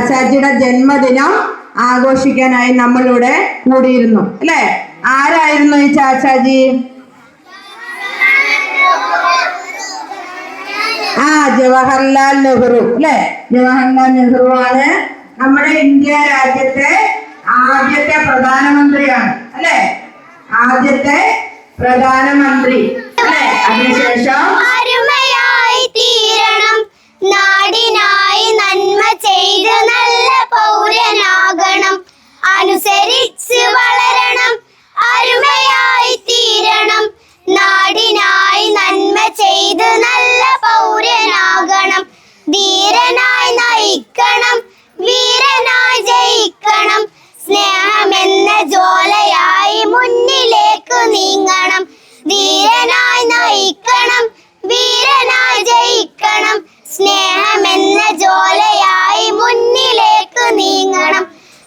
ചാച്ചാജിയുടെ ജന്മദിനം ആഘോഷിക്കാനായി നമ്മളിവിടെ കൂടിയിരുന്നു അല്ലെ. ആരായിരുന്നു ഈ ചാച്ചാജി? ജവഹർലാൽ നെഹ്റു അല്ലെ. ജവഹർലാൽ നെഹ്റു ആണ് നമ്മുടെ ഇന്ത്യ രാജ്യത്തെ ആദ്യത്തെ പ്രധാനമന്ത്രിയാണ് അല്ലെ. ആദ്യത്തെ പ്രധാനമന്ത്രി അല്ലെ. അതിനുശേഷം നാടിനായി നന്മ ചെയ്ത് നല്ല പൗരനാകണം, അനുസരിച്ച് വളരണം, അരുമയായി തീരണം. നാടിനായി നന്മ ചെയ്ത് നല്ല പൗരനാകണം, ധീരനായി നയിക്കണം, വീരനായി ജയിക്കണം. സ്നേഹമെന്ന ജ്വാലയായി മുന്നിലേക്ക് നീങ്ങണം, ധീരനായി നയിക്കണം, വീരനായി ജയിക്കണം. സ്നേഹമെന്ന ജ്വാലയായി മുന്നിലേക്ക് നീങ്ങണം,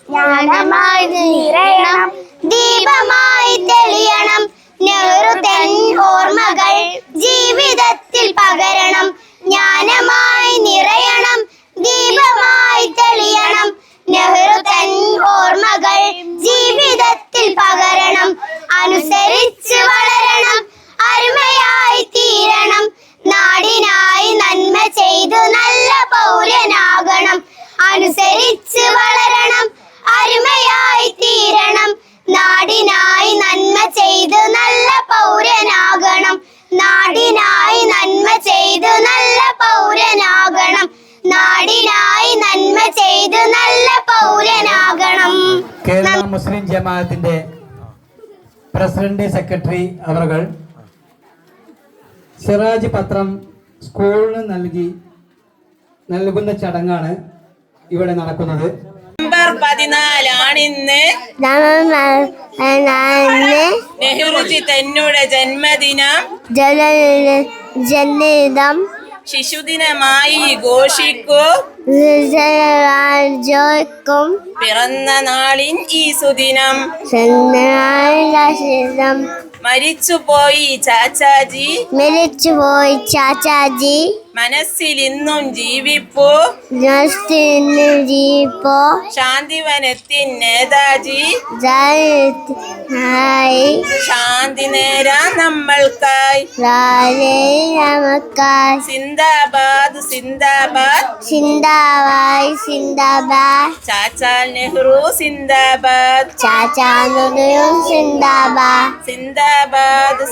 ജ്ഞാനമായി നിറയണം, ദീപമായി തെളിയണം. നെഹ്റു തൻ ഓർമ്മകൾ ജീവിതത്തിൽ പകരണം, ജ്ഞാനമായി നിറയണം, ദീപമായി തെളിയണം. നെഹ്റു തൻ ഓർമ്മകൾ ജീവിതത്തിൽ പകരണം, അനുസരിച്ച് വളരണം, അരുമയായി തീരണം. നാടിനായി നന്മ ചെയ്തു നല്ല പൗരനാകണം, അനുസരിച്ച് വളരണം, അരുമയായി തീരണം. നാടിനായി നന്മ ചെയ്തു നല്ല പൗരനാകണം, നാടിനായി നന്മ ചെയ്തു നല്ല പൗരനാകണം. നാടിനായി നന്മ ചെയ്തു നല്ല പൗരനാകണം. കേരള മുസ്ലിം ജമാഅത്തിന്റെ പ്രസിഡന്റ് സെക്രട്ടറി അവർ സിറാജ് പത്രം സ്കൂളിന് നൽകുന്ന ചടങ്ങാണ് ഇവിടെ നടക്കുന്നത്. നവംബർ 14 നെഹ്റുജി തന്നുടെ ജന്മദിനം ശിശുദിനമായി ഘോഷിക്കും. പിറന്ന നാളിൻ ഈ സുദിനം മരിച്ചുപോയി ചാച്ചാജി, മനസ്സിൽ ഇന്നും ജീവിപ്പോ ശാന്തിവനത്തിൻ നേതാജി. ശാന്തി നേരാൻ നമ്മൾക്കായി സിന്ദാബാദ് സിന്ദാബാദ് സിന്ദാബാദ്. ചാച്ചാ നെഹ്റു സിന്ദാബാദ്, ചാച്ചാ നെഹ്റു സിന്ദാബാദ്. സിന്ദാബാദ്.